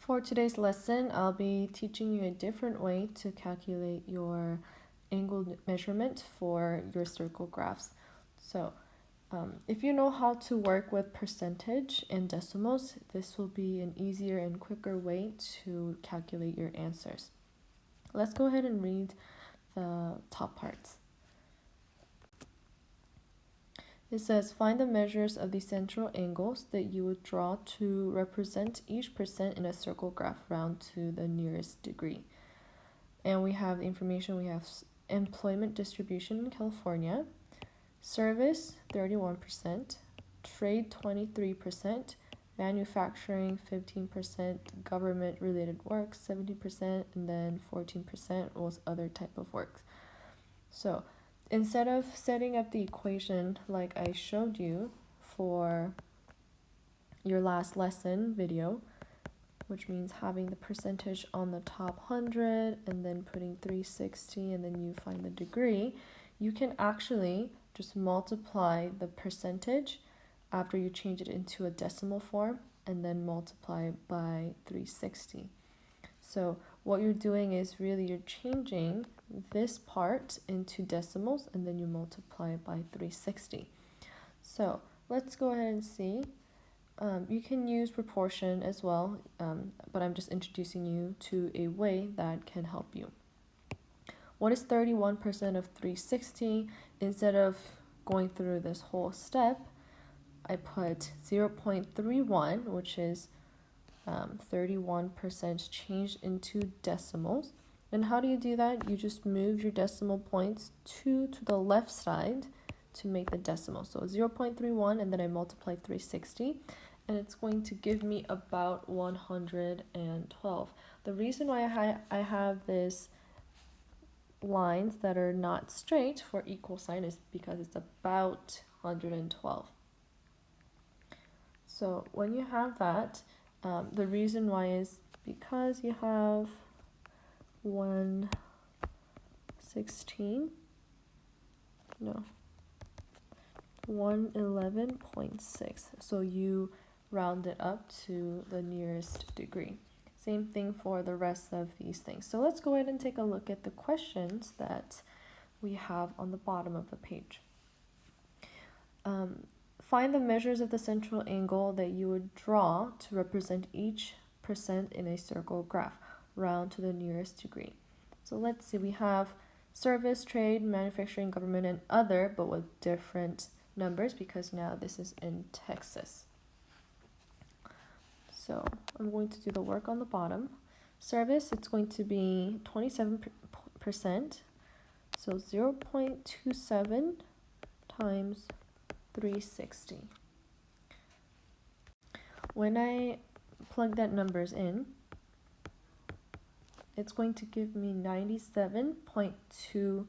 For today's lesson, I'll be teaching you a different way to calculate your angle measurement for your circle graphs. So, if you know how to work with percentage and decimals, this will be an easier and quicker way to calculate your answers. Let's go ahead and read the top parts. It says, find the measures of the central angles that you would draw to represent each percent in a circle graph round to the nearest degree. And we have the information. We have employment distribution in California, service 31%, trade 23%, manufacturing 15%, government related work 70%, and then 14% was other type of work. So instead of setting up the equation like I showed you for your last lesson video, which means having the percentage on the top 100 and then putting 360 and then you find the degree, you can actually just multiply the percentage after you change it into a decimal form and then multiply by 360. So what you're doing is really you're changing this part into decimals and then you multiply it by 360. So let's go ahead and see. You can use proportion as well, but I'm just introducing you to a way that can help you. What is 31% of 360? Instead of going through this whole step, I put 0.31, which is 31% changed into decimals. And how do you do that? You just move your decimal points to the left side to make the decimal. So 0.31 and then I multiply 360 and it's going to give me about 112. The reason why I have this lines that are not straight for equal sign is because it's about 112. So when you have that, the reason why is because you have 111.6. So you round it up to the nearest degree. Same thing for the rest of these things. So let's go ahead and take a look at the questions that we have on the bottom of the page. Find the measures of the central angle that you would draw to represent each percent in a circle graph, round to the nearest degree. So let's see, we have service, trade, manufacturing, government, and other, but with different numbers because now this is in Texas. So I'm going to do the work on the bottom. Service, it's going to be 27%. So 0.27 times 360. When I plug that numbers in, it's going to give me 97.2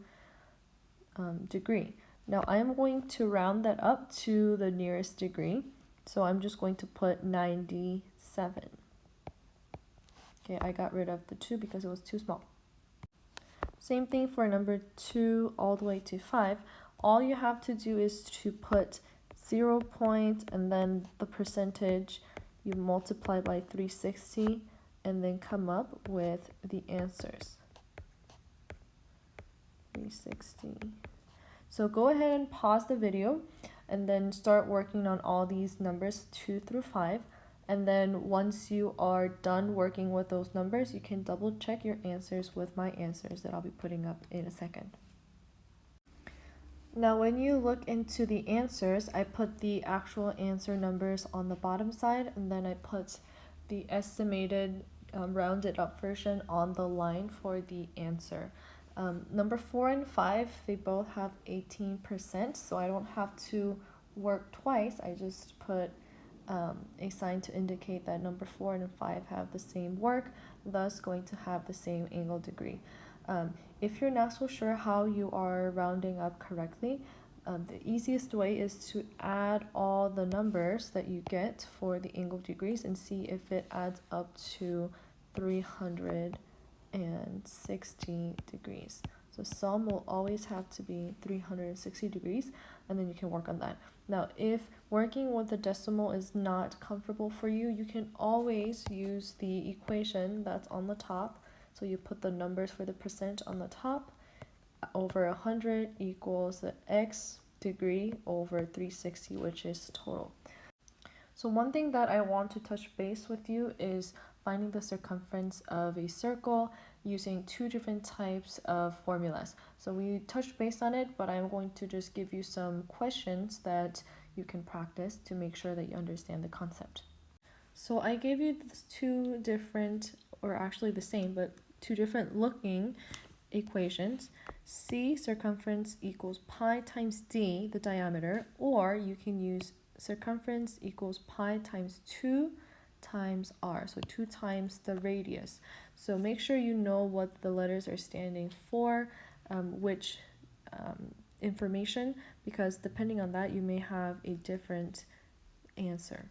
degree. Now I am going to round that up to the nearest degree. So I'm just going to put 97. Okay, I got rid of the 2 because it was too small. Same thing for number 2 all the way to 5. All you have to do is to put 0 point and then the percentage, you multiply by 360 and then come up with the answers. 360. So go ahead and pause the video and then start working on all these numbers 2 through 5. And then once you are done working with those numbers, you can double check your answers with my answers that I'll be putting up in a second. Now when you look into the answers, I put the actual answer numbers on the bottom side and then I put the estimated rounded up version on the line for the answer. Number 4 and 5, they both have 18%, so I don't have to work twice. I just put a sign to indicate that number 4 and 5 have the same work, thus going to have the same angle degree. If you're not so sure how you are rounding up correctly, the easiest way is to add all the numbers that you get for the angle degrees and see if it adds up to 360 degrees. So sum will always have to be 360 degrees and then you can work on that. Now, if working with the decimal is not comfortable for you, you can always use the equation that's on the top. So you put the numbers for the percent on the top. Over 100 equals the x degree over 360, which is total. So one thing that I want to touch base with you is finding the circumference of a circle using two different types of formulas. So we touched base on it, but I'm going to just give you some questions that you can practice to make sure that you understand the concept. So I gave you two different, or actually the same, but two different looking equations. C circumference equals pi times d, the diameter, or you can use circumference equals pi times 2 times r, so 2 times the radius. So make sure you know what the letters are standing for, which information, because depending on that you may have a different answer.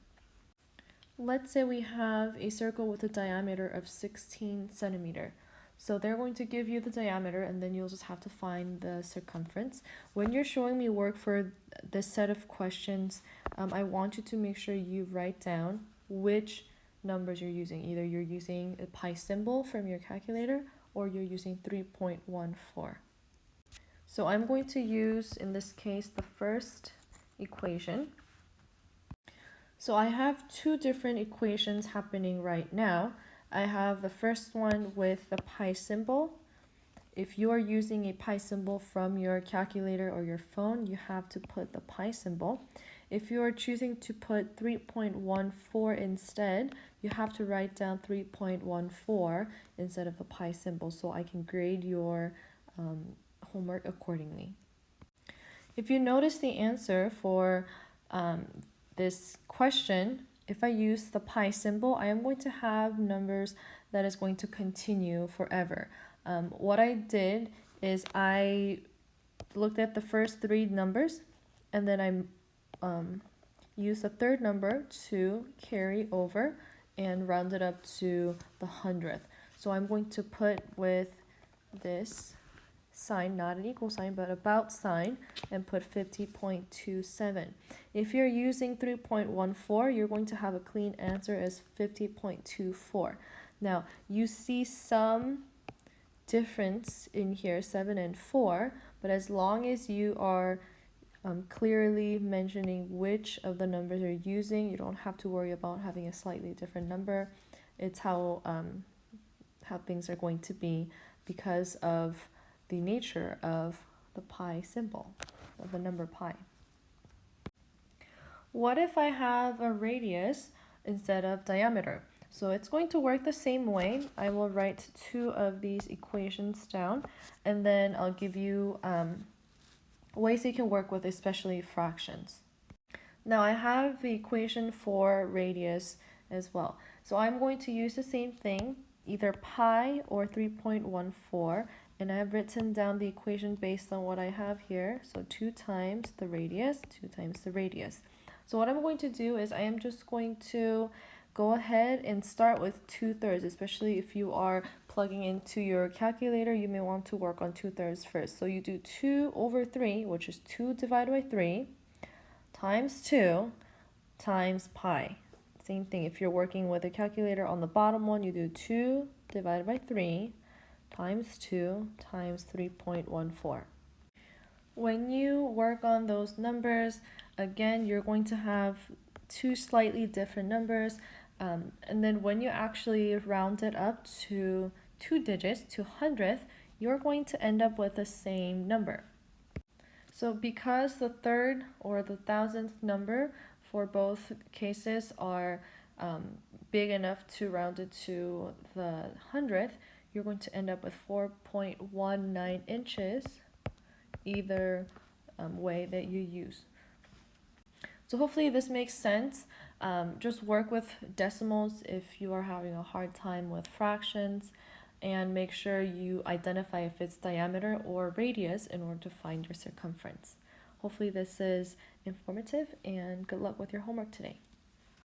Let's say we have a circle with a diameter of 16 centimeter. So they're going to give you the diameter and then you'll just have to find the circumference. When you're showing me work for this set of questions, I want you to make sure you write down which numbers you're using. Either you're using a pi symbol from your calculator or you're using 3.14. So I'm going to use, in this case, the first equation. So I have two different equations happening right now. I have the first one with the pi symbol. If you are using a pi symbol from your calculator or your phone, you have to put the pi symbol. If you are choosing to put 3.14 instead, you have to write down 3.14 instead of the pi symbol, so I can grade your homework accordingly. If you notice the answer for this question, if I use the pi symbol, I am going to have numbers that is going to continue forever. What I did is I looked at the first three numbers and then I used the third number to carry over and round it up to the 100th. So I'm going to put with this sign, not an equal sign, but about sign, and put 50.27. If you're using 3.14, you're going to have a clean answer as 50.24. Now, you see some difference in here, 7 and 4, but as long as you are clearly mentioning which of the numbers you're using, you don't have to worry about having a slightly different number. It's how things are going to be because of the nature of the pi symbol, of the number pi. What if I have a radius instead of diameter? So it's going to work the same way. I will write two of these equations down, and then I'll give you ways you can work with, especially fractions. Now I have the equation for radius as well. So I'm going to use the same thing, either pi or 3.14, and I have written down the equation based on what I have here. So 2 times the radius, 2 times the radius. So what I'm going to do is I am just going to go ahead and start with 2/3, especially if you are plugging into your calculator, you may want to work on 2/3 first. So you do 2 over 3, which is 2 divided by 3, times 2 times pi. Same thing, if you're working with a calculator on the bottom one, you do 2 divided by 3 times 2 times 3.14. When you work on those numbers, again, you're going to have two slightly different numbers, and then when you actually round it up to 2 digits, to 100th, you're going to end up with the same number. So because the third or the 1000th number for both cases are big enough to round it to the 100th, you're going to end up with 4.19 inches either way that you use. So hopefully this makes sense. Just work with decimals if you are having a hard time with fractions, and make sure you identify if it's diameter or radius in order to find your circumference. Hopefully this is informative, and good luck with your homework today.